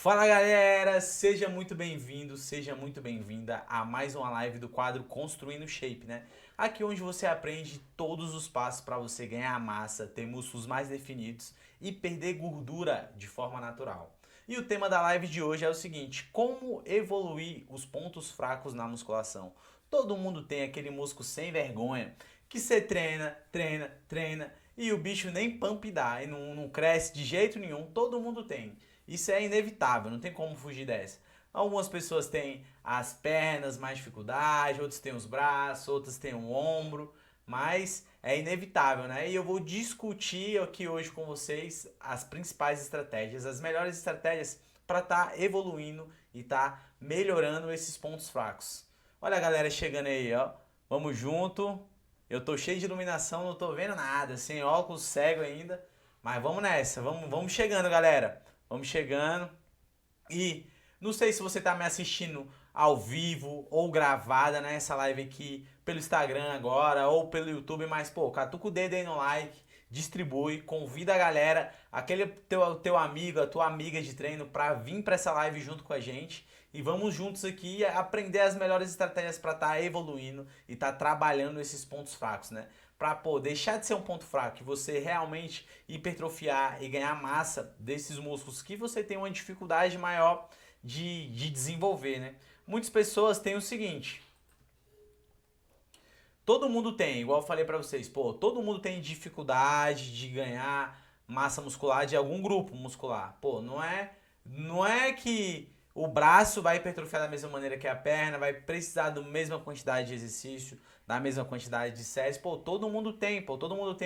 Fala galera, seja muito bem-vindo, seja muito bem-vinda a mais uma live do quadro Construindo Shape, né? Aqui onde você aprende todos os passos para você ganhar massa, ter músculos mais definidos e perder gordura de forma natural. E o tema da live de hoje é o seguinte: como evoluir os pontos fracos na musculação? Todo mundo tem aquele músculo sem vergonha que você treina, treina, treina e o bicho nem pump dá e não cresce de jeito nenhum. Todo mundo tem. Isso é inevitável, não tem como fugir dessa. Algumas pessoas têm as pernas mais dificuldade, outros têm os braços, outros têm o ombro, mas é inevitável, né? E eu vou discutir aqui hoje com vocês as principais estratégias, as melhores estratégias para estar evoluindo e estar melhorando esses pontos fracos. Olha a galera chegando aí, ó. Vamos junto. Eu tô cheio de iluminação, não tô vendo nada, sem óculos, cego ainda. Mas vamos nessa, vamos chegando, galera. Vamos chegando. E não sei se você está me assistindo ao vivo ou gravada nessa live aqui pelo Instagram agora ou pelo YouTube, mas pô, catuca o dedo aí no like, distribui, convida a galera, aquele teu amigo, a tua amiga de treino para vir para essa live junto com a gente e vamos juntos aqui aprender as melhores estratégias para estar evoluindo e estar trabalhando esses pontos fracos, né? Para pô, deixar de ser um ponto fraco e você realmente hipertrofiar e ganhar massa desses músculos que você tem uma dificuldade maior de desenvolver, né? Muitas pessoas têm o seguinte, todo mundo tem, igual eu falei pra vocês, pô, todo mundo tem dificuldade de ganhar massa muscular de algum grupo muscular. Pô, não é que o braço vai hipertrofiar da mesma maneira que a perna, vai precisar da mesma quantidade de exercício, da mesma quantidade de séries. Pô, todo mundo tem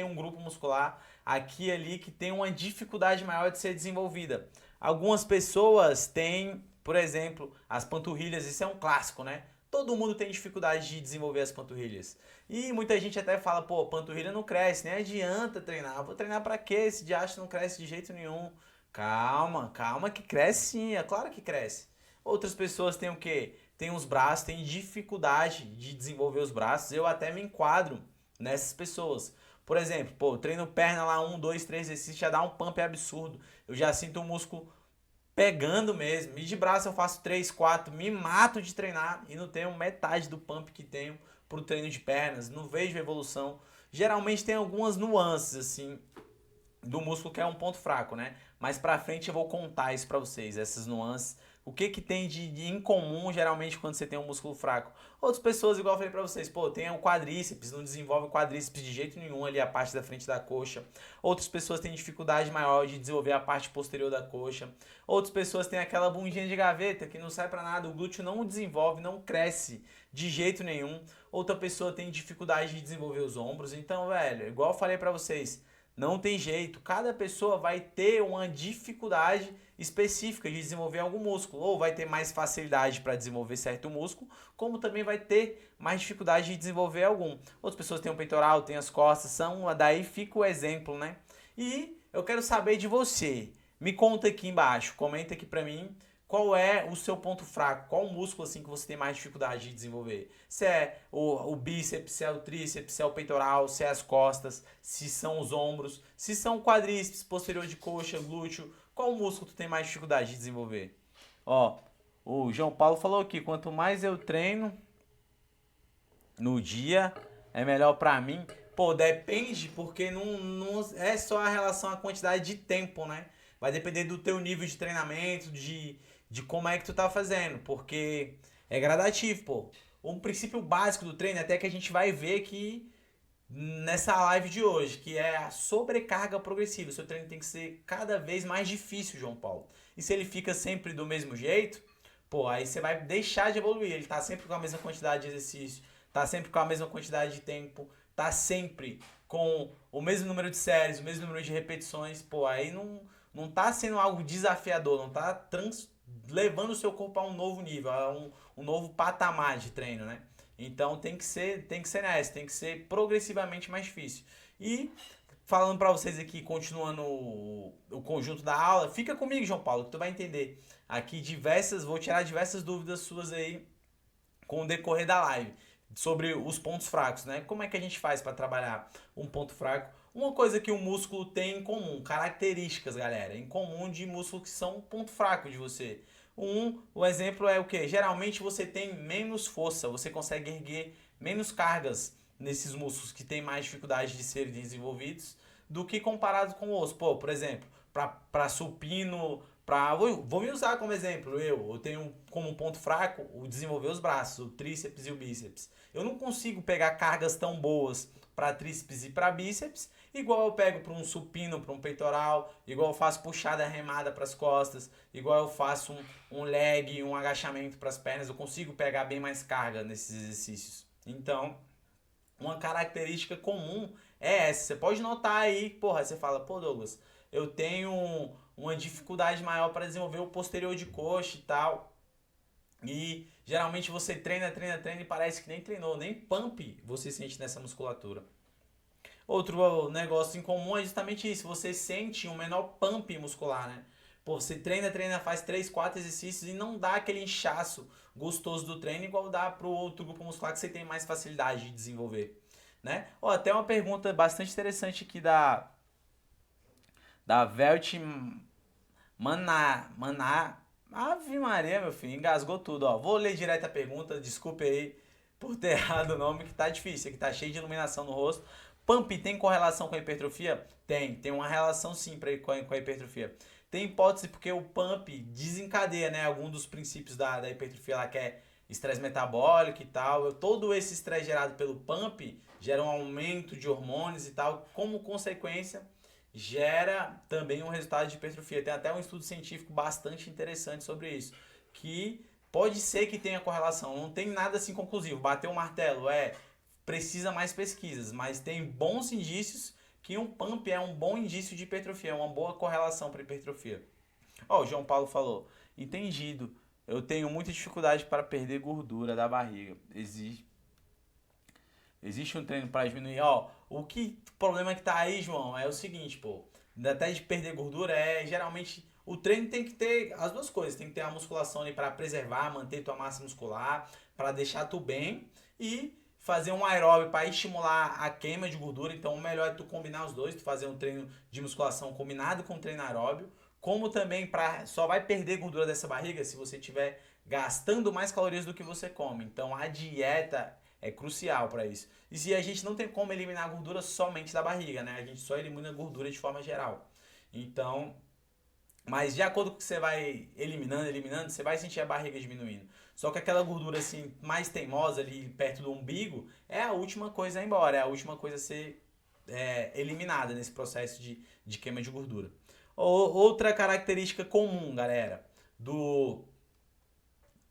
um grupo muscular aqui e ali que tem uma dificuldade maior de ser desenvolvida. Algumas pessoas têm, por exemplo, as panturrilhas, isso é um clássico, né? Todo mundo tem dificuldade de desenvolver as panturrilhas. E muita gente até fala, pô, panturrilha não cresce, nem adianta treinar. Vou treinar pra quê? Esse diacho não cresce de jeito nenhum. Calma, calma que cresce sim, é claro que cresce. Outras pessoas têm o quê? Tem os braços, têm dificuldade de desenvolver os braços. Eu até me enquadro nessas pessoas. Por exemplo, pô, eu treino perna lá, um, dois, três exercícios, já dá um pump absurdo. Eu já sinto o músculo pegando mesmo. E de braço eu faço 3 4 me mato de treinar e não tenho metade do pump que tenho pro treino de pernas, não vejo evolução. Geralmente tem algumas nuances assim do músculo que é um ponto fraco, né? Mais pra frente eu vou contar isso pra vocês, essas nuances. O que que tem de incomum geralmente quando você tem um músculo fraco? Outras pessoas, igual eu falei pra vocês, pô, tem o quadríceps, não desenvolve o quadríceps de jeito nenhum ali a parte da frente da coxa. Outras pessoas têm dificuldade maior de desenvolver a parte posterior da coxa. Outras pessoas têm aquela bundinha de gaveta que não sai pra nada, o glúteo não desenvolve, não cresce de jeito nenhum. Outra pessoa tem dificuldade de desenvolver os ombros. Então, velho, igual eu falei pra vocês, não tem jeito, cada pessoa vai ter uma dificuldade específica de desenvolver algum músculo, ou vai ter mais facilidade para desenvolver certo músculo, como também vai ter mais dificuldade de desenvolver algum. Outras pessoas têm o peitoral, têm as costas, daí fica o exemplo, né? E eu quero saber de você. Me conta aqui embaixo, comenta aqui para mim qual é o seu ponto fraco, qual o músculo assim que você tem mais dificuldade de desenvolver. Se é o bíceps, se é o tríceps, se é o peitoral, se é as costas, se são os ombros, se são quadríceps, posterior de coxa, glúteo, qual músculo tu tem mais dificuldade de desenvolver? Ó, o João Paulo falou aqui, quanto mais eu treino no dia, é melhor pra mim. Pô, depende, porque não é só a relação à quantidade de tempo, né? Vai depender do teu nível de treinamento, de como é que tu tá fazendo, porque é gradativo, pô. Um princípio básico do treino, até que a gente vai ver que nessa live de hoje, que é a sobrecarga progressiva. O seu treino tem que ser cada vez mais difícil, João Paulo. E se ele fica sempre do mesmo jeito, pô, aí você vai deixar de evoluir. Ele tá sempre com a mesma quantidade de exercício, tá sempre com a mesma quantidade de tempo, tá sempre com o mesmo número de séries, o mesmo número de repetições, pô, aí não tá sendo algo desafiador, não tá levando o seu corpo a um novo nível, a um novo patamar de treino, né? Então tem que ser nessa, tem que ser progressivamente mais difícil. E falando para vocês aqui, continuando o conjunto da aula, fica comigo, João Paulo, que tu vai entender aqui vou tirar diversas dúvidas suas aí com o decorrer da live sobre os pontos fracos, né? Como é que a gente faz para trabalhar um ponto fraco Uma coisa que o músculo tem em comum, características, galera, em comum de músculos que são um ponto fraco de você. O exemplo é o que? Geralmente você tem menos força, você consegue erguer menos cargas nesses músculos que têm mais dificuldade de serem desenvolvidos do que comparado com o osso. Pô, por exemplo, para supino, vou me usar como exemplo, eu tenho como ponto fraco o desenvolver os braços, o tríceps e o bíceps. Eu não consigo pegar cargas tão boas para tríceps e para bíceps, igual eu pego para um supino, para um peitoral, igual eu faço puxada remada para as costas, igual eu faço um leg, um agachamento para as pernas, eu consigo pegar bem mais carga nesses exercícios. Então, uma característica comum é essa. Você pode notar aí, porra, você fala, pô Douglas, eu tenho uma dificuldade maior para desenvolver o posterior de coxa e tal. E geralmente você treina e parece que nem treinou, nem pump você sente nessa musculatura. Outro negócio em comum é justamente isso, você sente um menor pump muscular, né? Pô, você treina, faz 3 4 exercícios e não dá aquele inchaço gostoso do treino igual dá pro outro grupo muscular que você tem mais facilidade de desenvolver, né? Ó, até uma pergunta bastante interessante aqui da Velt Maná. Ave Maria, meu filho, engasgou tudo, ó. Vou ler direto a pergunta, desculpe aí por ter errado o nome, que tá difícil, que tá cheio de iluminação no rosto. Pump tem correlação com a hipertrofia? Tem uma relação sim com a hipertrofia. Tem hipótese porque o pump desencadeia, né, algum dos princípios da hipertrofia lá, que é estresse metabólico e tal. Todo esse estresse gerado pelo pump gera um aumento de hormônios e tal, como consequência gera também um resultado de hipertrofia. Tem até um estudo científico bastante interessante sobre isso, que pode ser que tenha correlação, não tem nada assim conclusivo. Bateu o martelo, precisa mais pesquisas, mas tem bons indícios que um pump é um bom indício de hipertrofia, é uma boa correlação para hipertrofia. Ó, o João Paulo falou, entendido, eu tenho muita dificuldade para perder gordura da barriga. Existe um treino para diminuir. Ó, o problema que tá aí, João, é o seguinte, pô. Até de perder gordura geralmente o treino tem que ter as duas coisas. Tem que ter a musculação ali para preservar, manter tua massa muscular, para deixar tu bem e fazer um aeróbio para estimular a queima de gordura. Então, o melhor é tu combinar os dois, tu fazer um treino de musculação combinado com um treino aeróbio, como também só vai perder gordura dessa barriga se você estiver gastando mais calorias do que você come. Então, a dieta é crucial para isso. E se a gente não tem como eliminar a gordura somente da barriga, né? A gente só elimina a gordura de forma geral. Então, mas de acordo com o que você vai eliminando, você vai sentir a barriga diminuindo. Só que aquela gordura assim mais teimosa ali perto do umbigo é a última coisa a ir embora, é a última coisa a ser eliminada nesse processo de queima de gordura. Outra característica comum, galera, do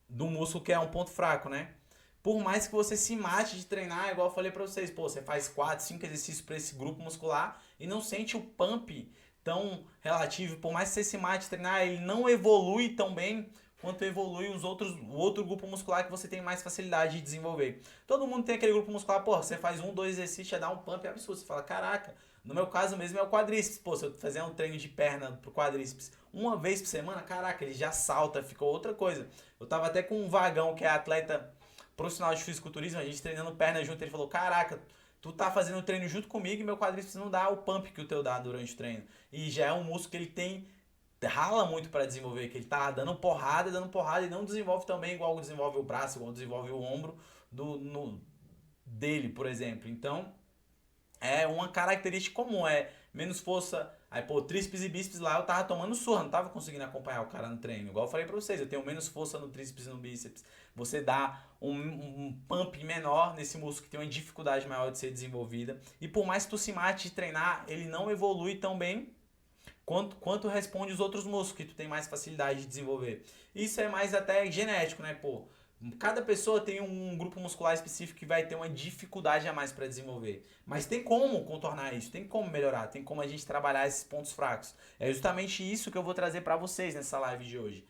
músculo que é um ponto fraco, né? Por mais que você se mate de treinar, igual eu falei pra vocês, pô, você faz 4, 5 exercícios para esse grupo muscular e não sente o pump tão relativo. Por mais que você se mate de treinar, ele não evolui tão bem quanto evolui o outro grupo muscular que você tem mais facilidade de desenvolver. Todo mundo tem aquele grupo muscular, pô, você faz 1, 2 exercícios, já dá um pump absurdo. Você fala, caraca, no meu caso mesmo é o quadríceps. Pô, se eu fizer um treino de perna pro quadríceps uma vez por semana, caraca, ele já salta, ficou outra coisa. Eu tava até com um vagão que é atleta profissional de fisiculturismo, a gente treinando perna junto, ele falou, caraca, tu tá fazendo o treino junto comigo e meu quadríceps não dá o pump que o teu dá durante o treino. E já é um músculo que ele rala muito para desenvolver, que ele tá dando porrada e não desenvolve também igual desenvolve o braço, igual desenvolve o ombro dele, por exemplo. Então, é uma característica comum, menos força. Aí, pô, tríceps e bíceps lá eu tava tomando surra, não tava conseguindo acompanhar o cara no treino. Igual eu falei pra vocês, eu tenho menos força no tríceps e no bíceps. Você dá um pump menor nesse músculo que tem uma dificuldade maior de ser desenvolvida. E por mais que tu se mate de treinar, ele não evolui tão bem quanto responde os outros músculos que tu tem mais facilidade de desenvolver. Isso é mais até genético, né, pô? Cada pessoa tem um grupo muscular específico que vai ter uma dificuldade a mais para desenvolver. Mas tem como contornar isso, tem como melhorar, tem como a gente trabalhar esses pontos fracos. É justamente isso que eu vou trazer para vocês nessa live de hoje.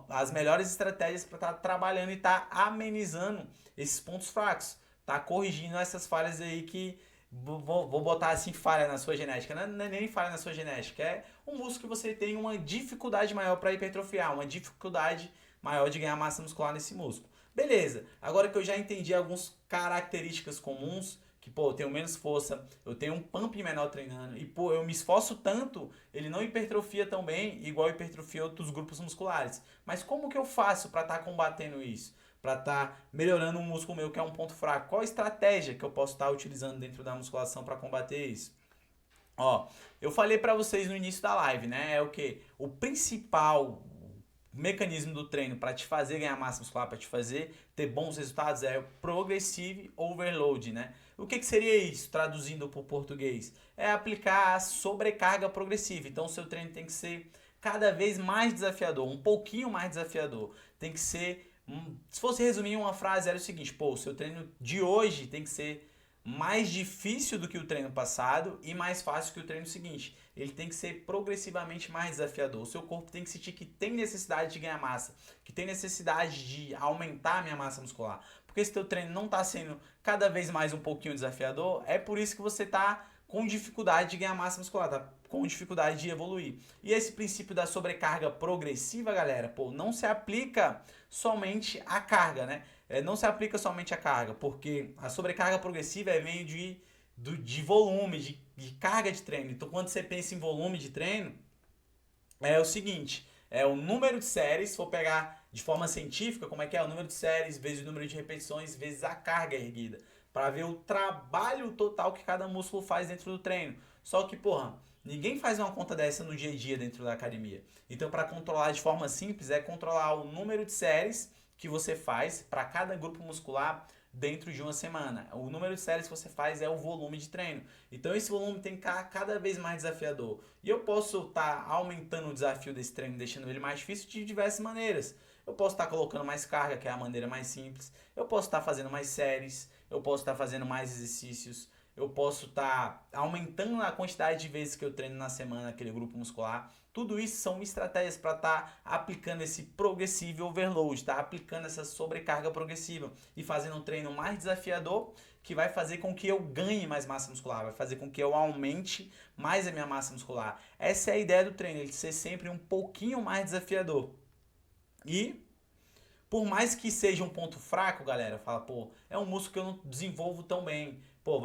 As melhores estratégias para estar trabalhando e estar amenizando esses pontos fracos. Tá corrigindo essas falhas aí que vou botar assim, falha na sua genética. Não é nem falha na sua genética, é um músculo que você tem uma dificuldade maior para hipertrofiar, uma dificuldade maior de ganhar massa muscular nesse músculo. Beleza, agora que eu já entendi algumas características comuns que, pô, eu tenho menos força, eu tenho um pump menor treinando, e, pô, eu me esforço tanto, ele não hipertrofia tão bem, igual hipertrofia outros grupos musculares. Mas como que eu faço para estar combatendo isso? Para estar melhorando um músculo meu que é um ponto fraco? Qual a estratégia que eu posso estar utilizando dentro da musculação para combater isso? Ó, eu falei para vocês no início da live, né? É o que? O principal mecanismo do treino para te fazer ganhar massa muscular, para te fazer ter bons resultados é o Progressive Overload, né? O que seria isso, traduzindo para o português? É aplicar a sobrecarga progressiva. Então, o seu treino tem que ser cada vez mais desafiador, um pouquinho mais desafiador. Tem que ser, se fosse resumir em uma frase, era o seguinte, pô, o seu treino de hoje tem que ser mais difícil do que o treino passado e mais fácil que o treino seguinte. Ele tem que ser progressivamente mais desafiador. O seu corpo tem que sentir que tem necessidade de ganhar massa, que tem necessidade de aumentar a minha massa muscular. Porque se teu treino não está sendo cada vez mais um pouquinho desafiador, é por isso que você está com dificuldade de ganhar massa muscular, tá com dificuldade de evoluir. E esse princípio da sobrecarga progressiva, galera, pô, não se aplica somente à carga, né? Não se aplica somente à carga, porque a sobrecarga progressiva vem de volume, de carga de treino. Então, quando você pensa em volume de treino, é o seguinte, é o número de séries, se for pegar de forma científica, como é que é? O número de séries vezes o número de repetições vezes a carga erguida, para ver o trabalho total que cada músculo faz dentro do treino. Só que, porra, ninguém faz uma conta dessa no dia a dia dentro da academia. Então, para controlar de forma simples, é controlar o número de séries que você faz para cada grupo muscular dentro de uma semana. O número de séries que você faz é o volume de treino. Então esse volume tem que ficar cada vez mais desafiador. E eu posso estar aumentando o desafio desse treino, deixando ele mais difícil de diversas maneiras. Eu posso estar colocando mais carga, que é a maneira mais simples. Eu posso estar fazendo mais séries. Eu posso estar fazendo mais exercícios. Eu posso estar aumentando a quantidade de vezes que eu treino na semana aquele grupo muscular. Tudo isso são estratégias para estar aplicando esse progressive overload, tá? Aplicando essa sobrecarga progressiva e fazendo um treino mais desafiador que vai fazer com que eu ganhe mais massa muscular, vai fazer com que eu aumente mais a minha massa muscular. Essa é a ideia do treino, ele ser sempre um pouquinho mais desafiador. E por mais que seja um ponto fraco, galera, fala, pô, é um músculo que eu não desenvolvo tão bem. Pô,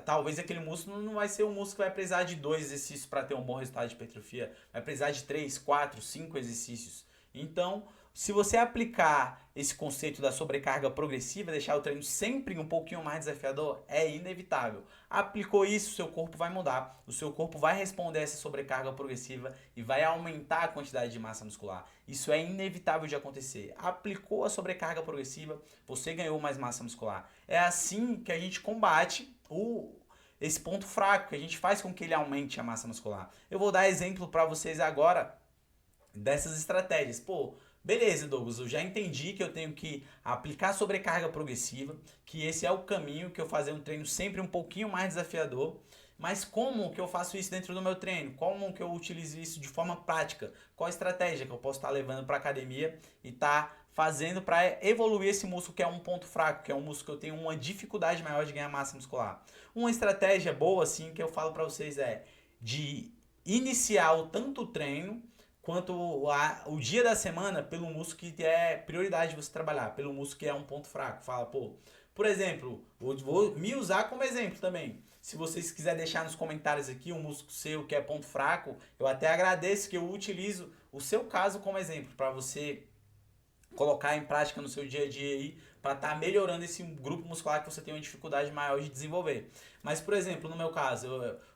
talvez aquele músculo não vai ser um músculo que vai precisar de 2 exercícios para ter um bom resultado de hipertrofia. Vai precisar de 3, 4, 5 exercícios. Então, se você aplicar esse conceito da sobrecarga progressiva, deixar o treino sempre um pouquinho mais desafiador, é inevitável. Aplicou isso, o seu corpo vai mudar. O seu corpo vai responder a essa sobrecarga progressiva e vai aumentar a quantidade de massa muscular. Isso é inevitável de acontecer. Aplicou a sobrecarga progressiva, você ganhou mais massa muscular. É assim que a gente combate esse ponto fraco, que a gente faz com que ele aumente a massa muscular. Eu vou dar exemplo para vocês agora dessas estratégias. Pô, beleza, Douglas, eu já entendi que eu tenho que aplicar sobrecarga progressiva, que esse é o caminho, que eu fazer um treino sempre um pouquinho mais desafiador. Mas como que eu faço isso dentro do meu treino? Como que eu utilizo isso de forma prática? Qual a estratégia que eu posso estar levando para a academia e estar fazendo para evoluir esse músculo que é um ponto fraco, que é um músculo que eu tenho uma dificuldade maior de ganhar massa muscular? Uma estratégia boa, assim, que eu falo para vocês é de iniciar tanto o treino quanto o dia da semana pelo músculo que é prioridade de você trabalhar, pelo músculo que é um ponto fraco. Fala, pô, por exemplo, vou me usar como exemplo também. Se vocês quiserem deixar nos comentários aqui um músculo seu que é ponto fraco, eu até agradeço que eu utilizo o seu caso como exemplo para você colocar em prática no seu dia a dia aí para estar melhorando esse grupo muscular que você tem uma dificuldade maior de desenvolver. Mas, por exemplo, no meu caso,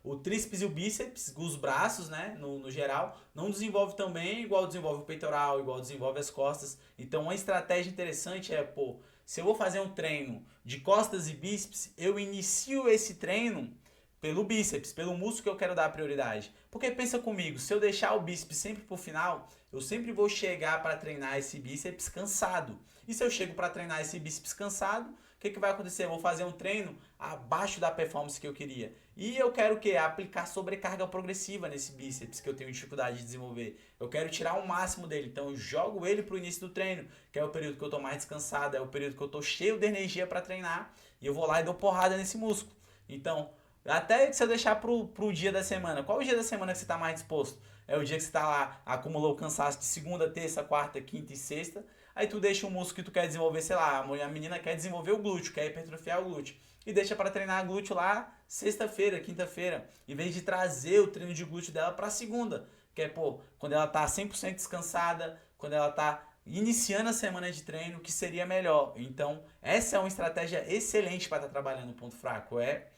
o tríceps e o bíceps, os braços, né, no geral, não desenvolve tão bem igual desenvolve o peitoral, igual desenvolve as costas. Então, uma estratégia interessante é, pô, se eu vou fazer um treino de costas e bíceps, eu inicio esse treino pelo bíceps, pelo músculo que eu quero dar prioridade. Porque pensa comigo, se eu deixar o bíceps sempre pro final, eu sempre vou chegar para treinar esse bíceps cansado. E se eu chego para treinar esse bíceps cansado, o que vai acontecer? Eu vou fazer um treino abaixo da performance que eu queria. E eu quero o quê? Aplicar sobrecarga progressiva nesse bíceps que eu tenho dificuldade de desenvolver. Eu quero tirar o máximo dele. Então eu jogo ele pro início do treino, que é o período que eu tô mais descansado, é o período que eu tô cheio de energia para treinar. E eu vou lá e dou porrada nesse músculo. Então, até se eu deixar pro dia da semana, qual o dia da semana que você está mais disposto? é o dia que você tá lá, acumulou o cansaço de segunda, terça, quarta, quinta e sexta. Aí tu deixa um músculo que tu quer desenvolver, sei lá, a menina quer desenvolver o glúteo, quer hipertrofiar o glúteo. E deixa para treinar glúteo lá sexta-feira, quinta-feira. Em vez de trazer o treino de glúteo dela pra segunda. Que é, pô, quando ela tá 100% descansada, quando ela tá iniciando a semana de treino, que seria melhor. Então, essa é uma estratégia excelente para estar trabalhando o ponto fraco. É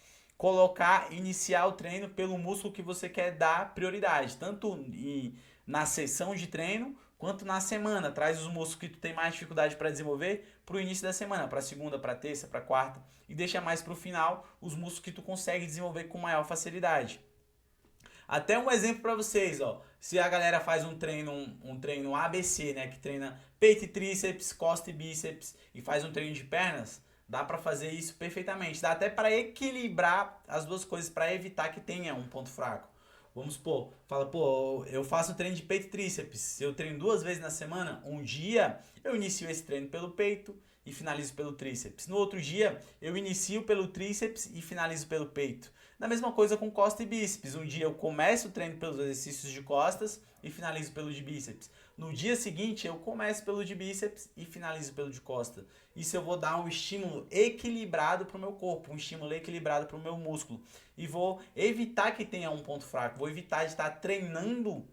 iniciar o treino pelo músculo que você quer dar prioridade, tanto na sessão de treino quanto na semana. Traz os músculos que tu tem mais dificuldade para desenvolver para o início da semana, para segunda, para terça, para quarta, e deixa mais para o final os músculos que tu consegue desenvolver com maior facilidade. Até um exemplo para vocês, ó. Se a galera faz um treino ABC, né, que treina peito e tríceps, costa e bíceps e faz um treino de pernas, dá para fazer isso perfeitamente. Dá até para equilibrar as duas coisas para evitar que tenha um ponto fraco. Vamos supor, fala, pô, eu faço um treino de peito e tríceps. Eu treino 2 vezes na semana. Um dia eu inicio esse treino pelo peito e finalizo pelo tríceps. No outro dia eu inicio pelo tríceps e finalizo pelo peito. Da mesma coisa com costa e bíceps. Um dia eu começo o treino pelos exercícios de costas e finalizo pelo de bíceps. No dia seguinte eu começo pelo de bíceps e finalizo pelo de costa. Isso eu vou dar um estímulo equilibrado para o meu corpo, um estímulo equilibrado para o meu músculo. E vou evitar que tenha um ponto fraco, vou evitar de estar treinando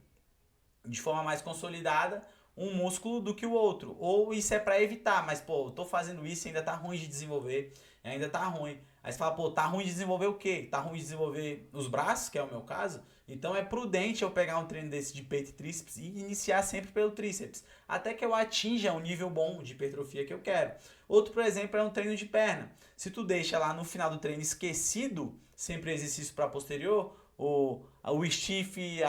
de forma mais consolidada um músculo do que o outro. Ou isso é para evitar, mas pô, eu tô fazendo isso e ainda tá ruim de desenvolver, ainda tá ruim. Aí você fala, pô, tá ruim de desenvolver o quê? Tá ruim de desenvolver os braços, que é o meu caso. Então é prudente eu pegar um treino desse de peito e tríceps e iniciar sempre pelo tríceps, até que eu atinja um nível bom de hipertrofia que eu quero. Outro, por exemplo, é um treino de perna. Se tu deixa lá no final do treino esquecido, sempre exercício para posterior, o stiff,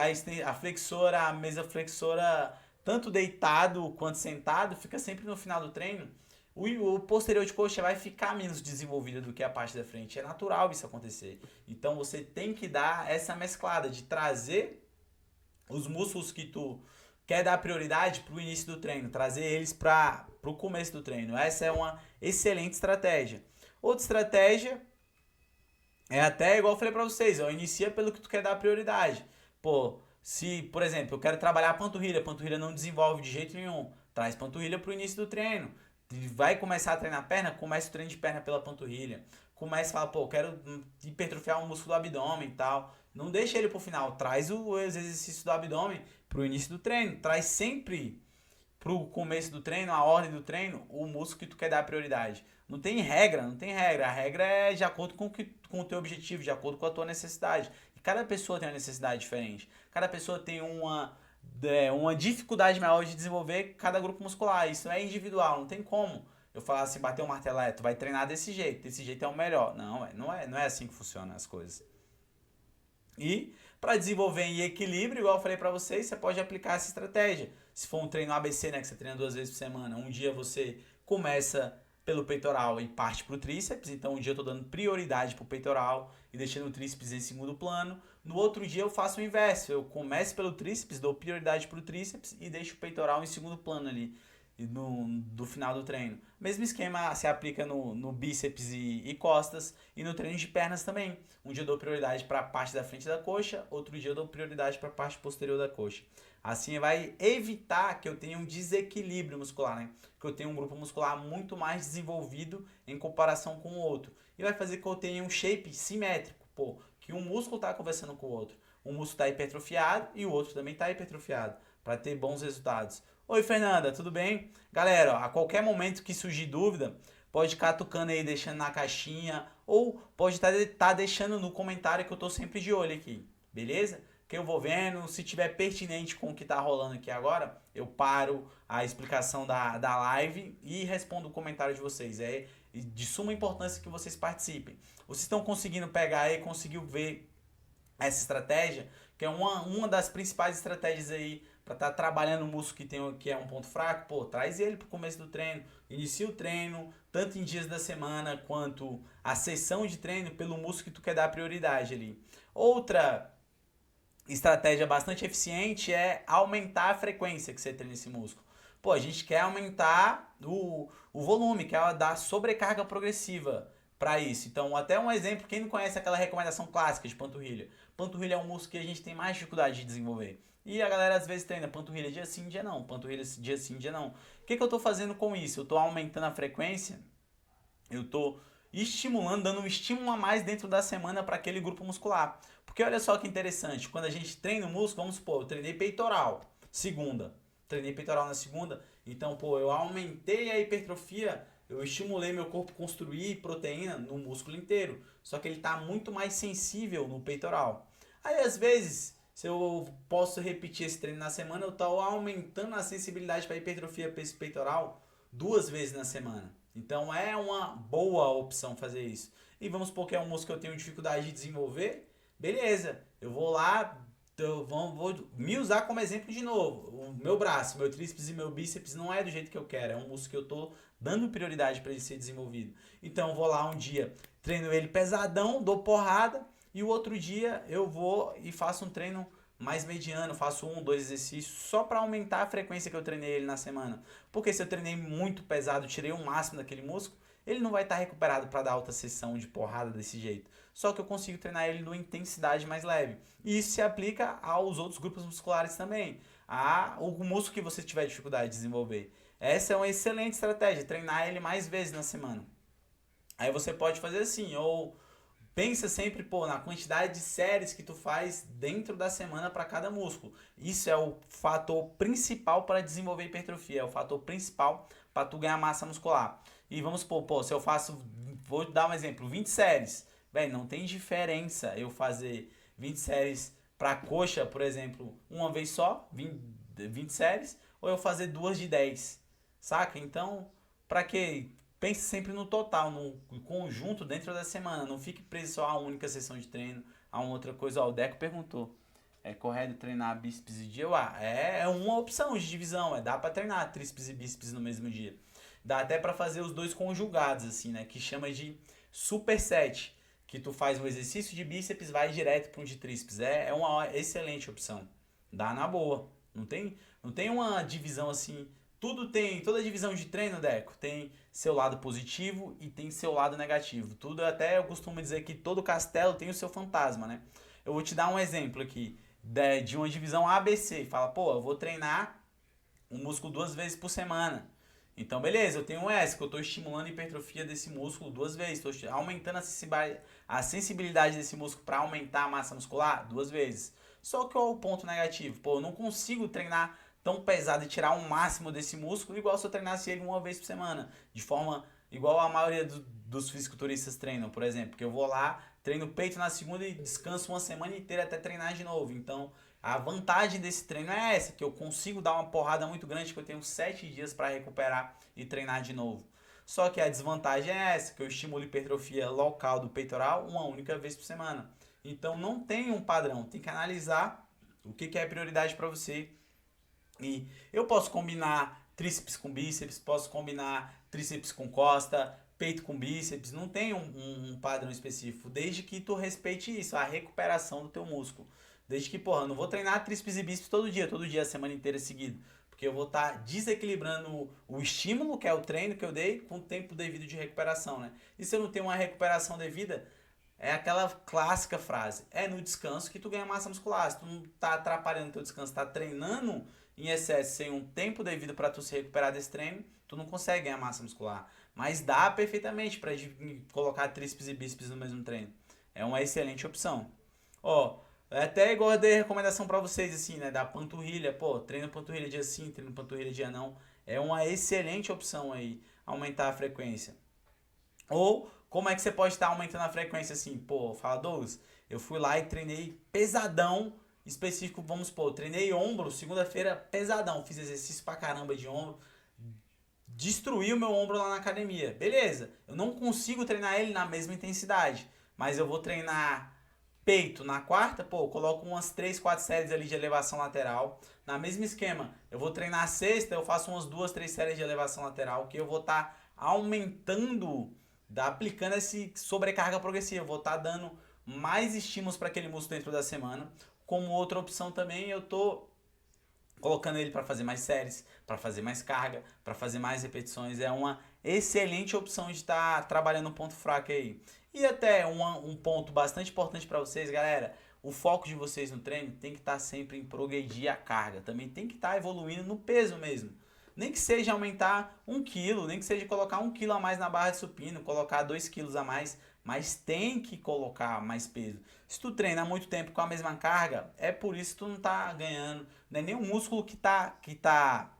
a flexora, a mesa flexora, tanto deitado quanto sentado, fica sempre no final do treino. O posterior de coxa vai ficar menos desenvolvido do que a parte da frente. É natural isso acontecer. Então você tem que dar essa mesclada de trazer os músculos que tu quer dar prioridade para o início do treino, trazer eles para o começo do treino. Essa é uma excelente estratégia. Outra estratégia é até igual eu falei pra vocês, ó, inicia pelo que tu quer dar prioridade. Pô, se, por exemplo, eu quero trabalhar a panturrilha não desenvolve de jeito nenhum, traz panturrilha pro início do treino. Vai começar a treinar perna, começa o treino de perna pela panturrilha. Começa a falar, pô, eu quero hipertrofiar um músculo do abdômen e tal. Não deixa ele pro final, traz os exercícios do abdômen pro início do treino. Traz sempre pro começo do treino, a ordem do treino, o músculo que tu quer dar prioridade. Não tem regra, não tem regra. A regra é de acordo com o teu objetivo, de acordo com a tua necessidade. E cada pessoa tem uma necessidade diferente. Cada pessoa tem uma dificuldade maior de desenvolver cada grupo muscular. Isso é individual, não tem como eu falar assim, bater um martelo, tu vai treinar desse jeito é o melhor. Não é assim que funcionam as coisas. E para desenvolver em equilíbrio, igual eu falei para vocês, você pode aplicar essa estratégia. Se for um treino ABC, né, que você treina 2 vezes por semana, um dia você começa pelo peitoral e parte para o tríceps, então um dia eu estou dando prioridade para o peitoral e deixando o tríceps em segundo plano. No outro dia eu faço o inverso, eu começo pelo tríceps, dou prioridade para o tríceps e deixo o peitoral em segundo plano ali do final do treino. Mesmo esquema se aplica no bíceps e costas e no treino de pernas também. Um dia eu dou prioridade para a parte da frente da coxa, outro dia eu dou prioridade para a parte posterior da coxa. Assim vai evitar que eu tenha um desequilíbrio muscular, né? Que eu tenha um grupo muscular muito mais desenvolvido em comparação com o outro. E vai fazer que eu tenha um shape simétrico, pô, que um músculo está conversando com o outro. Um músculo está hipertrofiado e o outro também está hipertrofiado, para ter bons resultados. Oi, Fernanda, tudo bem? Galera, ó, a qualquer momento que surgir dúvida, pode ficar tocando aí, deixando na caixinha, ou pode estar deixando no comentário que eu tô sempre de olho aqui, beleza? Que eu vou vendo, se tiver pertinente com o que tá rolando aqui agora, eu paro a explicação da live e respondo o comentário de vocês. É de suma importância que vocês participem. Vocês estão conseguindo pegar aí, conseguiu ver essa estratégia, que é uma das principais estratégias aí para estar trabalhando o músculo que é um ponto fraco, pô, traz ele pro começo do treino, inicia o treino, tanto em dias da semana quanto a sessão de treino pelo músculo que tu quer dar prioridade ali. Outra estratégia bastante eficiente é aumentar a frequência que você treina esse músculo. Pô, a gente quer aumentar o volume, quer dar sobrecarga progressiva para isso. Então, até um exemplo, quem não conhece aquela recomendação clássica de panturrilha? Panturrilha é um músculo que a gente tem mais dificuldade de desenvolver. E a galera às vezes treina panturrilha dia sim, dia não, panturrilha dia sim, dia não. O que eu tô fazendo com isso? Eu tô aumentando a frequência, eu tô estimulando, dando um estímulo a mais dentro da semana para aquele grupo muscular. Porque olha só que interessante, quando a gente treina o músculo, vamos supor, eu treinei peitoral, segunda, treinei peitoral na segunda, então, pô, eu aumentei a hipertrofia, eu estimulei meu corpo a construir proteína no músculo inteiro, só que ele está muito mais sensível no peitoral. Aí, às vezes, se eu posso repetir esse treino na semana, eu estou aumentando a sensibilidade para hipertrofia para esse peitoral 2 vezes na semana. Então é uma boa opção fazer isso. E vamos supor que é um músculo que eu tenho dificuldade de desenvolver, beleza, eu vou lá, vou me usar como exemplo de novo. O meu braço, meu tríceps e meu bíceps não é do jeito que eu quero, é um músculo que eu estou dando prioridade para ele ser desenvolvido. Então eu vou lá um dia, treino ele pesadão, dou porrada, e o outro dia eu vou e faço um treino mais mediano, faço 1, 2 exercícios só para aumentar a frequência que eu treinei ele na semana. Porque se eu treinei muito pesado, tirei o máximo daquele músculo, ele não vai estar recuperado para dar alta sessão de porrada desse jeito. Só que eu consigo treinar ele numa intensidade mais leve. E isso se aplica aos outros grupos musculares também. O músculo que você tiver dificuldade de desenvolver. Essa é uma excelente estratégia, treinar ele mais vezes na semana. Aí você pode fazer assim, ou pensa sempre, pô, na quantidade de séries que tu faz dentro da semana para cada músculo. Isso é o fator principal para desenvolver hipertrofia, é o fator principal para tu ganhar massa muscular. E vamos supor, pô, se eu faço, vou dar um exemplo, 20 séries. Bem, não tem diferença eu fazer 20 séries para coxa, por exemplo, uma vez só, 20 séries, ou eu fazer duas de 10. Saca? Então, para que pense sempre no total, no conjunto dentro da semana. Não fique preso só a uma única sessão de treino, a uma outra coisa. Ó, o Deco perguntou: é correto treinar bíceps e dia? É uma opção de divisão. Dá pra treinar tríceps e bíceps no mesmo dia. Dá até pra fazer os dois conjugados, assim, né? Que chama de superset. Que tu faz um exercício de bíceps, vai direto para um de tríceps. É uma excelente opção. Dá na boa. Não tem uma divisão assim. Toda divisão de treino, Deco, tem seu lado positivo e tem seu lado negativo. Tudo, até eu costumo dizer que todo castelo tem o seu fantasma, né? Eu vou te dar um exemplo aqui de uma divisão ABC. Fala, pô, eu vou treinar um músculo 2 vezes por semana. Então, beleza, eu tenho um S, que eu estou estimulando a hipertrofia desse músculo 2 vezes. Estou aumentando a sensibilidade desse músculo para aumentar a massa muscular 2 vezes. Só que qual é o ponto negativo? Pô, eu não consigo treinar tão pesado e tirar o máximo desse músculo igual se eu treinasse ele uma vez por semana. De forma igual a maioria dos fisiculturistas treinam, por exemplo. Que eu vou lá, treino peito na segunda e descanso uma semana inteira até treinar de novo. Então, a vantagem desse treino é essa, que eu consigo dar uma porrada muito grande, que eu tenho 7 dias para recuperar e treinar de novo. Só que a desvantagem é essa, que eu estimulo a hipertrofia local do peitoral uma única vez por semana. Então não tem um padrão, tem que analisar o que é prioridade para você. E eu posso combinar tríceps com bíceps, posso combinar tríceps com costa, peito com bíceps, não tem um padrão específico, desde que tu respeite isso, a recuperação do teu músculo. Desde que, porra, eu não vou treinar tríceps e bíceps todo dia, a semana inteira seguida. Porque eu vou estar desequilibrando o estímulo, que é o treino que eu dei, com o tempo devido de recuperação, né? E se eu não tenho uma recuperação devida, é aquela clássica frase: é no descanso que tu ganha massa muscular. Se tu não tá atrapalhando o teu descanso, tá treinando em excesso sem um tempo devido para tu se recuperar desse treino, tu não consegue ganhar massa muscular. Mas dá perfeitamente para colocar tríceps e bíceps no mesmo treino. É uma excelente opção. Ó, é até igual eu dei recomendação pra vocês, assim, né? Da panturrilha. Pô, treino panturrilha dia sim, treino panturrilha dia não. É uma excelente opção aí, aumentar a frequência. Ou, como é que você pode estar aumentando a frequência assim? Pô, fala, Douglas, eu fui lá e treinei pesadão, específico, vamos supor, treinei ombro, segunda-feira pesadão, fiz exercício pra caramba de ombro, destruí o meu ombro lá na academia. Beleza, eu não consigo treinar ele na mesma intensidade, mas eu vou treinar peito na quarta, pô, eu coloco umas 3, 4 séries ali de elevação lateral. Na mesmo esquema, eu vou treinar sexta, eu faço umas 2, 3 séries de elevação lateral, que eu vou estar aumentando, aplicando esse sobrecarga progressiva. Eu vou estar dando mais estímulos para aquele músculo dentro da semana. Como outra opção também, eu tô colocando ele para fazer mais séries, para fazer mais carga, para fazer mais repetições. É uma excelente opção de estar trabalhando um ponto fraco aí. E até um ponto bastante importante para vocês, galera, o foco de vocês no treino tem que estar sempre em progredir a carga. Também tem que estar evoluindo no peso mesmo. Nem que seja aumentar 1 kg, nem que seja colocar 1 kg a mais na barra de supino, colocar 2 kg a mais, mas tem que colocar mais peso. Se tu treina há muito tempo com a mesma carga, é por isso que tu não tá ganhando. Não é nem o músculo que tá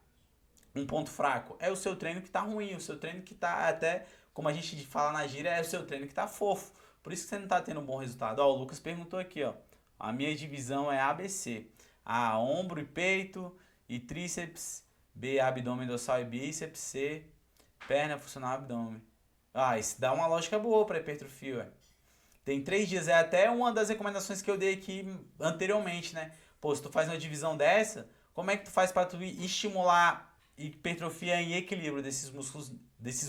um ponto fraco, é o seu treino que tá ruim, o seu treino que tá até, como a gente fala na gíria, é o seu treino que tá fofo. Por isso que você não tá tendo um bom resultado. Ó, o Lucas perguntou aqui, ó. A minha divisão é ABC. A, ombro e peito e tríceps. B, abdômen, dorsal e bíceps. C, perna, funcional, abdômen. Ah, isso dá uma lógica boa para hipertrofia, ué. Tem 3 dias, é até uma das recomendações que eu dei aqui anteriormente, né? Pô, se tu faz uma divisão dessa, como é que tu faz para tu estimular hipertrofia em equilíbrio desses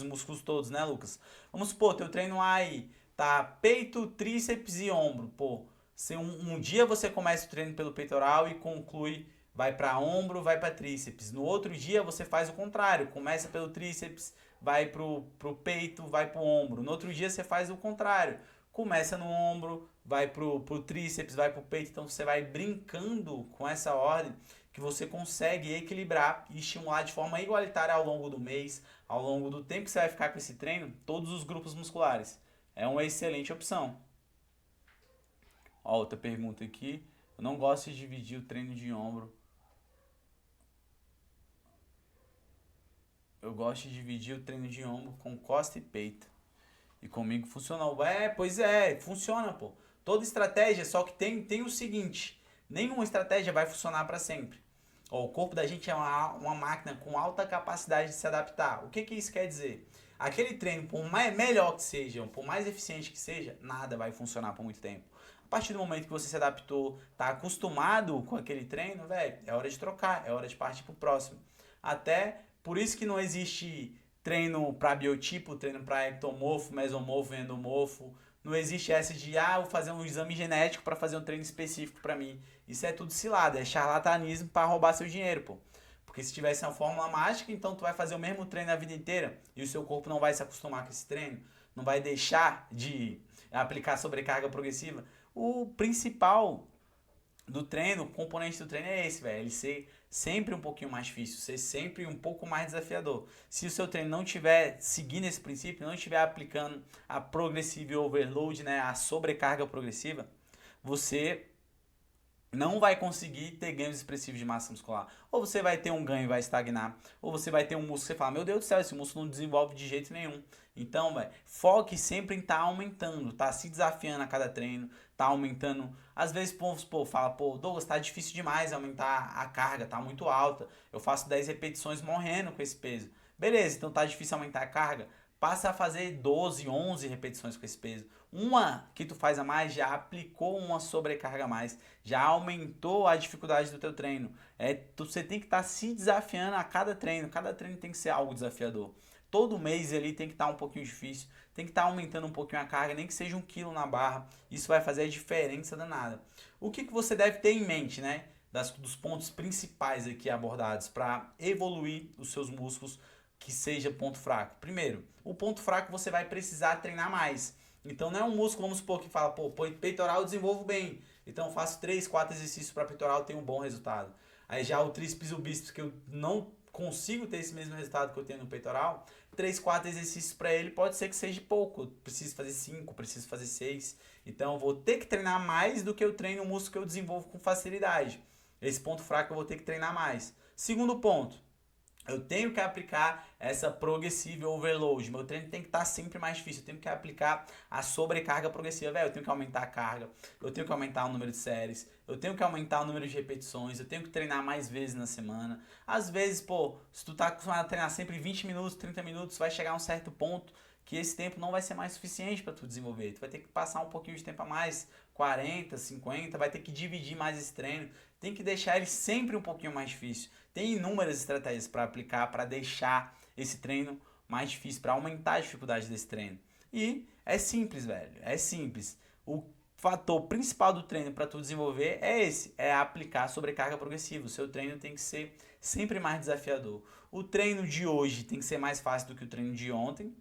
músculos todos, né, Lucas? Vamos supor, teu treino aí tá peito, tríceps e ombro. Pô, se um dia você começa o treino pelo peitoral e conclui, vai para ombro, vai para tríceps. No outro dia você faz o contrário, começa pelo tríceps, vai pro peito, vai pro ombro. No outro dia você faz o contrário, começa no ombro, vai pro tríceps, vai pro peito. Então você vai brincando com essa ordem que você consegue equilibrar e estimular de forma igualitária ao longo do mês, ao longo do tempo que você vai ficar com esse treino, todos os grupos musculares. É uma excelente opção. Ó, outra pergunta aqui. Eu não gosto de dividir o treino de ombro. Eu gosto de dividir o treino de ombro com costa e peito. E comigo funcionou. Pois é, funciona, pô. Toda estratégia, só que tem o seguinte: nenhuma estratégia vai funcionar para sempre. Ó, o corpo da gente é uma máquina com alta capacidade de se adaptar. O que isso quer dizer? Aquele treino, por melhor que seja, por mais eficiente que seja, nada vai funcionar por muito tempo. A partir do momento que você se adaptou, tá acostumado com aquele treino, velho, é hora de trocar, é hora de partir pro próximo. Até por isso que não existe treino para biotipo, treino para ectomorfo, mesomorfo, endomorfo. Não existe essa de, vou fazer um exame genético para fazer um treino específico para mim. Isso é tudo cilada, é charlatanismo para roubar seu dinheiro, pô. Porque se tivesse uma fórmula mágica, então tu vai fazer o mesmo treino a vida inteira e o seu corpo não vai se acostumar com esse treino, não vai deixar de aplicar sobrecarga progressiva. O principal do treino, o componente do treino é esse, velho. Ele ser sempre um pouquinho mais difícil, ser sempre um pouco mais desafiador. Se o seu treino não estiver seguindo esse princípio, não estiver aplicando a progressive overload, né, a sobrecarga progressiva, você não vai conseguir ter ganhos expressivos de massa muscular. Ou você vai ter um ganho e vai estagnar, ou você vai ter um músculo que você fala, meu Deus do céu, esse músculo não desenvolve de jeito nenhum. Então, véio, foque sempre em estar aumentando, tá se desafiando a cada treino, tá aumentando. Às vezes, pô, fala, pô, Douglas, tá difícil demais aumentar a carga, tá muito alta. Eu faço 10 repetições morrendo com esse peso. Beleza, então tá difícil aumentar a carga. Passa a fazer 12, 11 repetições com esse peso. Uma que tu faz a mais já aplicou uma sobrecarga a mais, já aumentou a dificuldade do teu treino. Você tem que estar se desafiando a cada treino tem que ser algo desafiador. Todo mês ali tem que estar um pouquinho difícil, tem que estar aumentando um pouquinho a carga, nem que seja 1 kg na barra. Isso vai fazer a diferença danada. O que você deve ter em mente, né? Dos pontos principais aqui abordados para evoluir os seus músculos, que seja ponto fraco. Primeiro, o ponto fraco você vai precisar treinar mais. Então não é um músculo, vamos supor, que fala, pô, peitoral eu desenvolvo bem. Então eu faço 3, 4 exercícios para peitoral e tenho um bom resultado. Aí já o tríceps e o bíceps, que eu não consigo ter esse mesmo resultado que eu tenho no peitoral, 3, 4 exercícios para ele pode ser que seja pouco. Eu preciso fazer 5, preciso fazer 6. Então eu vou ter que treinar mais do que eu treino o músculo que eu desenvolvo com facilidade. Esse ponto fraco eu vou ter que treinar mais. Segundo ponto, eu tenho que aplicar essa progressive overload. Meu treino tem que estar sempre mais difícil. Eu tenho que aplicar a sobrecarga progressiva. Velho, eu tenho que aumentar a carga. Eu tenho que aumentar o número de séries. Eu tenho que aumentar o número de repetições. Eu tenho que treinar mais vezes na semana. Às vezes, pô, se tu tá acostumado a treinar sempre 20 minutos, 30 minutos, vai chegar a um certo ponto que esse tempo não vai ser mais suficiente para tu desenvolver. Tu vai ter que passar um pouquinho de tempo a mais, 40, 50, vai ter que dividir mais esse treino. Tem que deixar ele sempre um pouquinho mais difícil. Tem inúmeras estratégias para aplicar, para deixar esse treino mais difícil, para aumentar a dificuldade desse treino. E é simples, velho. É simples. O fator principal do treino para tu desenvolver é esse, é aplicar sobrecarga progressiva. O seu treino tem que ser sempre mais desafiador. O treino de hoje tem que ser mais fácil do que o treino de ontem.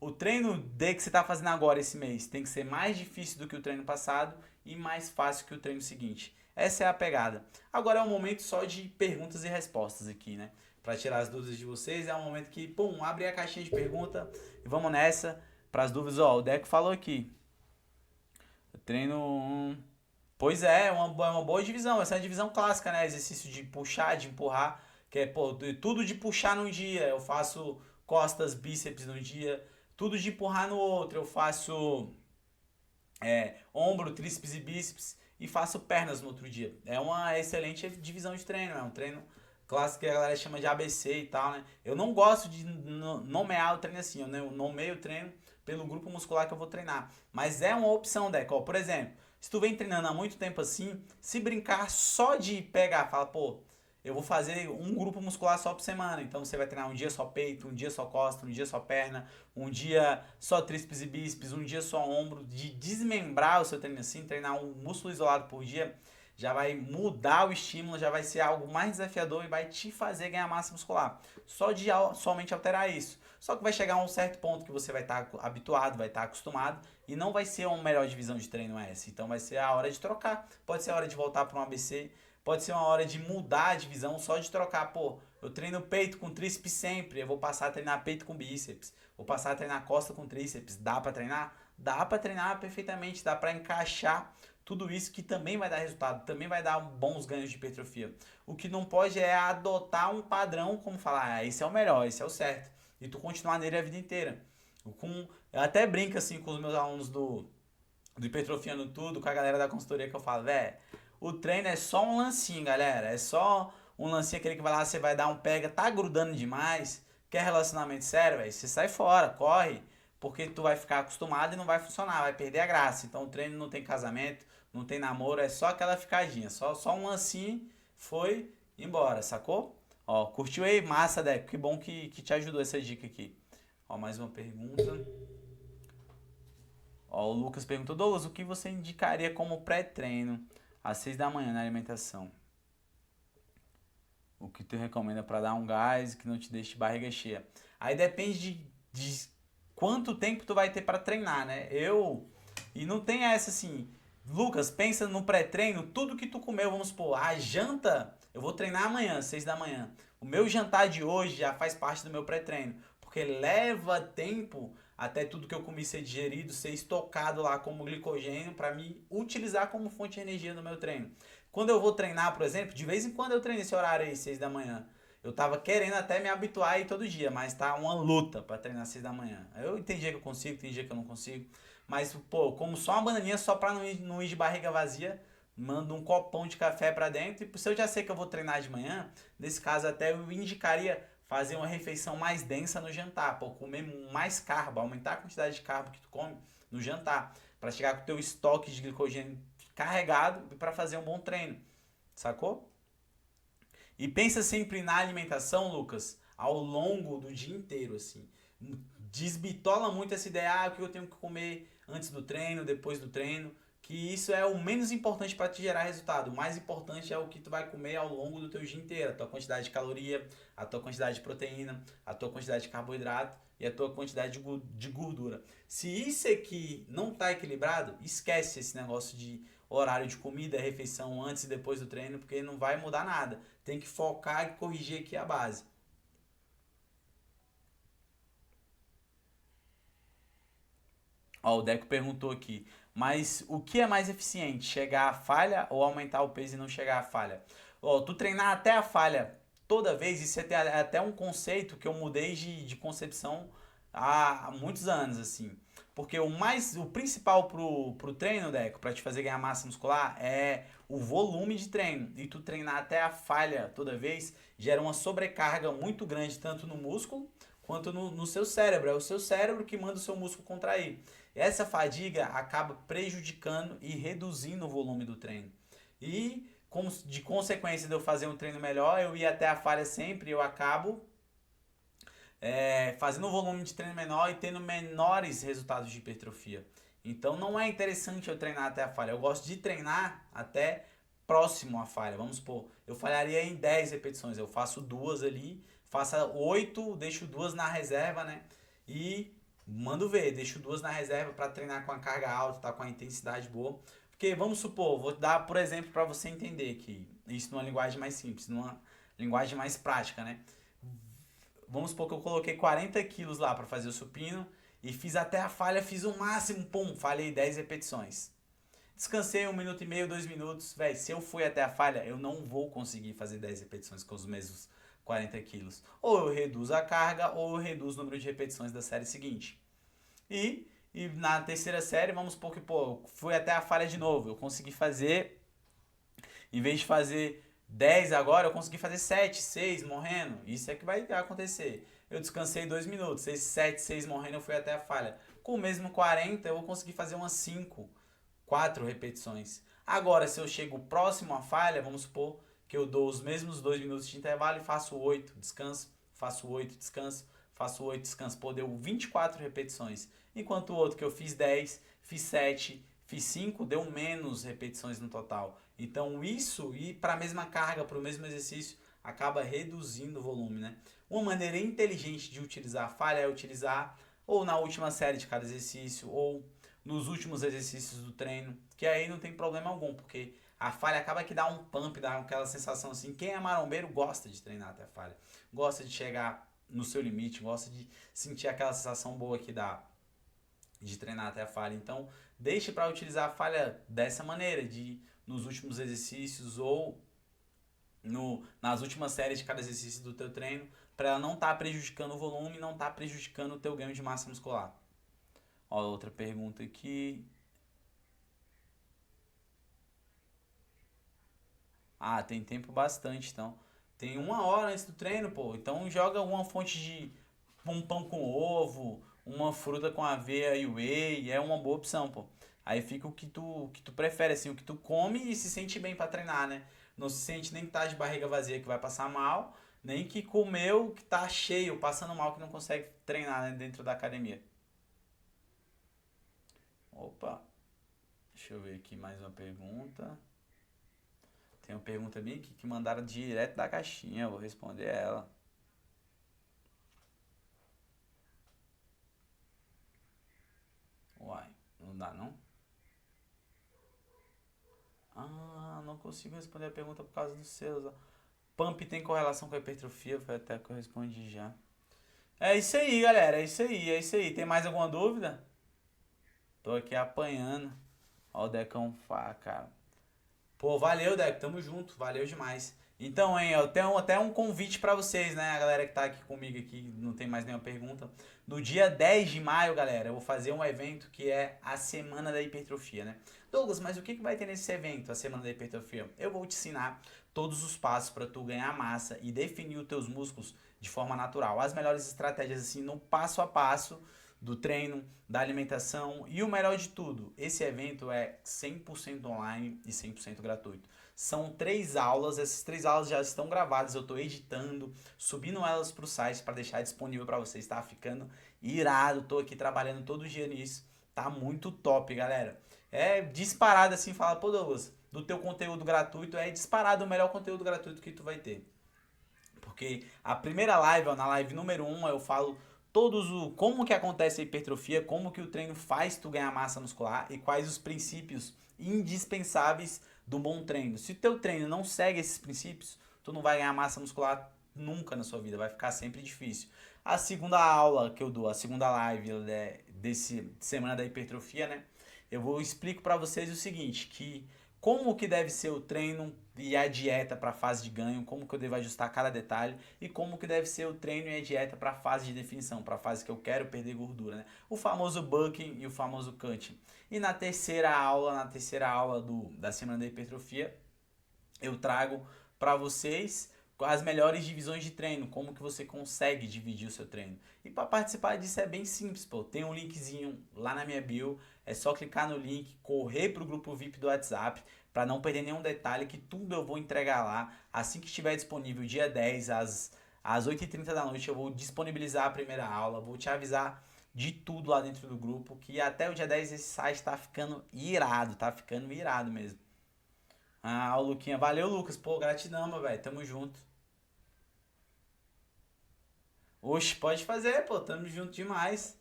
O treino que você está fazendo agora esse mês tem que ser mais difícil do que o treino passado. e mais fácil que o treino seguinte. Essa é a pegada. Agora é um momento só de perguntas e respostas aqui, né? Para tirar as dúvidas de vocês, é um momento que, pum, abre a caixinha de pergunta e vamos nessa para as dúvidas. Ó, o Deco falou aqui. Eu treino Pois é uma boa divisão. Essa é a divisão clássica, né? Exercício de puxar, de empurrar, que é pô, tudo de puxar num dia. Eu faço costas, bíceps num dia. Tudo de empurrar no outro. Eu faço ombro, tríceps e bíceps e faço pernas no outro dia. É uma excelente divisão de treino. É um treino clássico que a galera chama de ABC e tal, né? Eu não gosto de nomear o treino assim. Eu nomeio o treino pelo grupo muscular que eu vou treinar. Mas é uma opção, Deco. Por exemplo, se tu vem treinando há muito tempo assim, se brincar só de pegar, fala, pô, eu vou fazer um grupo muscular só por semana. Então você vai treinar um dia só peito, um dia só costa, um dia só perna, um dia só tríceps e bíceps, um dia só ombro. De desmembrar o seu treino assim, treinar um músculo isolado por dia, já vai mudar o estímulo, já vai ser algo mais desafiador e vai te fazer ganhar massa muscular. Só de somente alterar isso. Só que vai chegar a um certo ponto que você vai estar habituado, vai estar acostumado e não vai ser uma melhor divisão de treino essa. Então vai ser a hora de trocar. Pode ser a hora de voltar para um ABC, pode ser uma hora de mudar a divisão só de trocar. Pô, eu treino peito com tríceps sempre, eu vou passar a treinar peito com bíceps. Vou passar a treinar costa com tríceps. Dá para treinar? Dá para treinar perfeitamente, dá para encaixar tudo isso que também vai dar resultado, também vai dar bons ganhos de hipertrofia. O que não pode é adotar um padrão como falar, esse é o melhor, esse é o certo, e tu continuar nele a vida inteira. Eu até brinco assim com os meus alunos do Hipertrofiando Tudo, com a galera da consultoria que eu falo, velho, o treino é só um lancinho, galera, é só um lancinho aquele que vai lá, você vai dar um pega, tá grudando demais, quer relacionamento sério, velho, você sai fora, corre, porque tu vai ficar acostumado e não vai funcionar, vai perder a graça. Então o treino não tem casamento, não tem namoro, é só aquela ficadinha, só um lancinho, foi embora, sacou? Ó, curtiu aí? Massa, Deco, que bom que te ajudou essa dica aqui. Ó, mais uma pergunta. Ó, o Lucas perguntou, Douglas, o que você indicaria como pré-treino às 6 da manhã na alimentação? O que tu recomenda para dar um gás que não te deixe barriga cheia? Aí depende de quanto tempo tu vai ter para treinar, né? E não tem essa assim, Lucas, pensa no pré-treino, tudo que tu comeu, vamos supor, a janta, eu vou treinar amanhã, 6 da manhã. O meu jantar de hoje já faz parte do meu pré-treino, porque leva tempo até tudo que eu comi ser digerido, ser estocado lá como glicogênio para me utilizar como fonte de energia no meu treino. Quando eu vou treinar, por exemplo, de vez em quando eu treino esse horário aí, 6 da manhã. Eu tava querendo até me habituar aí todo dia, mas tá uma luta para treinar às 6 da manhã. Eu tem dia que eu consigo, tem dia que eu não consigo. Mas, pô, como só uma bananinha só pra não ir de barriga vazia, mando um copão de café pra dentro. E se eu já sei que eu vou treinar de manhã, nesse caso até eu indicaria fazer uma refeição mais densa no jantar, pô, comer mais carbo, aumentar a quantidade de carbo que tu come no jantar, para chegar com o teu estoque de glicogênio carregado e para fazer um bom treino, sacou? E pensa sempre na alimentação, Lucas, ao longo do dia inteiro, assim. Desbitola muito essa ideia, o que eu tenho que comer antes do treino, depois do treino, que isso é o menos importante para te gerar resultado. O mais importante é o que tu vai comer ao longo do teu dia inteiro, a tua quantidade de caloria, a tua quantidade de proteína, a tua quantidade de carboidrato e a tua quantidade de gordura. Se isso aqui não está equilibrado, esquece esse negócio de horário de comida, refeição antes e depois do treino, porque não vai mudar nada. Tem que focar e corrigir aqui a base. Ó, o Deco perguntou aqui, mas o que é mais eficiente, chegar à falha ou aumentar o peso e não chegar à falha? Ó, tu treinar até a falha toda vez, isso é até um conceito que eu mudei de concepção há muitos anos, assim. Porque o principal pro treino, Deco, para te fazer ganhar massa muscular, é o volume de treino. E tu treinar até a falha toda vez gera uma sobrecarga muito grande, tanto no músculo quanto no seu cérebro. É o seu cérebro que manda o seu músculo contrair. Essa fadiga acaba prejudicando e reduzindo o volume do treino. E como de consequência de eu fazer um treino melhor, eu ir até a falha sempre, eu acabo fazendo um volume de treino menor e tendo menores resultados de hipertrofia. Então não é interessante eu treinar até a falha. Eu gosto de treinar até próximo à falha. Vamos supor, eu falharia em 10 repetições. Eu faço duas ali, faço 8, deixo duas na reserva, né? E mando ver, deixo duas na reserva para treinar com a carga alta, tá com a intensidade boa. Porque vamos supor, vou dar por exemplo para você entender que isso numa linguagem mais simples, numa linguagem mais prática, né? Vamos supor que eu coloquei 40 quilos lá para fazer o supino e fiz até a falha, fiz o máximo, pum, falhei 10 repetições. Descansei 1 minuto e meio, 2 minutos, velho, se eu fui até a falha, eu não vou conseguir fazer 10 repetições com os mesmos 40 quilos. Ou eu reduzo a carga, ou eu reduzo o número de repetições da série seguinte. E na terceira série, vamos supor que, pô, fui até a falha de novo. Eu consegui fazer, em vez de fazer 10 agora, eu consegui fazer 7, 6 morrendo. Isso é que vai acontecer. Eu descansei 2 minutos, esses 7, 6 morrendo, eu fui até a falha. Com o mesmo 40, eu vou conseguir fazer umas 5, 4 repetições. Agora, se eu chego próximo à falha, vamos supor que eu dou os mesmos 2 minutos de intervalo e faço 8, descanso, faço 8, descanso, faço 8, descanso. Pô, deu 24 repetições. Enquanto o outro que eu fiz 10, fiz 7, fiz 5, deu menos repetições no total. Então isso, ir para a mesma carga, para o mesmo exercício, acaba reduzindo o volume, né? Uma maneira inteligente de utilizar a falha é utilizar ou na última série de cada exercício, ou nos últimos exercícios do treino, que aí não tem problema algum, porque a falha acaba que dá um pump, dá aquela sensação assim. Quem é marombeiro gosta de treinar até a falha, gosta de chegar no seu limite, gosta de sentir aquela sensação boa que dá de treinar até a falha. Então, deixe para utilizar a falha dessa maneira, de nos últimos exercícios ou nas últimas séries de cada exercício do teu treino, para ela não estar prejudicando o volume, não estar prejudicando o teu ganho de massa muscular. Ó, outra pergunta aqui. Ah, tem tempo bastante, então. Tem 1 hora antes do treino, pô. Então joga uma fonte de um pão com ovo, uma fruta com aveia e whey, é uma boa opção, pô. Aí fica o que tu prefere, assim, o que tu come e se sente bem pra treinar, né? Não se sente nem que tá de barriga vazia que vai passar mal, nem que comeu que tá cheio, passando mal que não consegue treinar, né, dentro da academia. Opa, deixa eu ver aqui mais uma pergunta. Tem uma pergunta bem aqui que mandaram direto da caixinha, eu vou responder ela. Uai, não dá não? Ah, não consigo responder a pergunta por causa dos seus. Ó. Pump tem correlação com a hipertrofia? Foi até que eu respondi já. É isso aí, galera. É isso aí, é isso aí. Tem mais alguma dúvida? Tô aqui apanhando. Ó o Decão Fá, cara. Pô, valeu, Deco. Tamo junto. Valeu demais. Então, hein, eu tenho até um convite pra vocês, né? A galera que tá aqui comigo aqui, não tem mais nenhuma pergunta. No dia 10 de maio, galera, eu vou fazer um evento que é a Semana da Hipertrofia, né? Douglas, mas o que vai ter nesse evento, a Semana da Hipertrofia? Eu vou te ensinar todos os passos para tu ganhar massa e definir os teus músculos de forma natural. As melhores estratégias, assim, no passo a passo do treino, da alimentação e o melhor de tudo, esse evento é 100% online e 100% gratuito. São 3 aulas, essas 3 aulas já estão gravadas, eu estou editando, subindo elas para o site para deixar disponível para vocês, tá ficando irado, estou aqui trabalhando todo dia nisso, tá muito top, galera. É disparado assim, fala, pô Douglas, do teu conteúdo gratuito, é disparado o melhor conteúdo gratuito que tu vai ter. Porque a primeira live, ó, na live número 1, eu falo todos o como que acontece a hipertrofia, como que o treino faz tu ganhar massa muscular e quais os princípios indispensáveis do bom treino. Se o teu treino não segue esses princípios, tu não vai ganhar massa muscular nunca na sua vida, vai ficar sempre difícil. A segunda aula que eu dou, a segunda live desse semana da hipertrofia, né? Eu vou explico para vocês o seguinte, que como que deve ser o treino e a dieta para a fase de ganho, como que eu devo ajustar cada detalhe e como que deve ser o treino e a dieta para a fase de definição, para a fase que eu quero perder gordura, né? O famoso bulking e o famoso cutting. E na terceira aula da semana da hipertrofia, eu trago para vocês as melhores divisões de treino, como que você consegue dividir o seu treino. E para participar disso é bem simples, pô. Tem um linkzinho lá na minha bio, é só clicar no link, correr pro grupo VIP do WhatsApp, para não perder nenhum detalhe, que tudo eu vou entregar lá. Assim que estiver disponível, dia 10, às 8h30 da noite, eu vou disponibilizar a primeira aula, vou te avisar de tudo lá dentro do grupo, que até o dia 10 esse site tá ficando irado mesmo. Ah, o Luquinha, valeu Lucas, pô, gratidão, meu velho, tamo junto. Oxe, pode fazer, pô, tamo junto demais.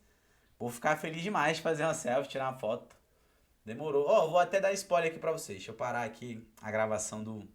Vou ficar feliz demais de fazer uma selfie, tirar uma foto. Demorou. Ó, vou até dar spoiler aqui pra vocês. Deixa eu parar aqui a gravação do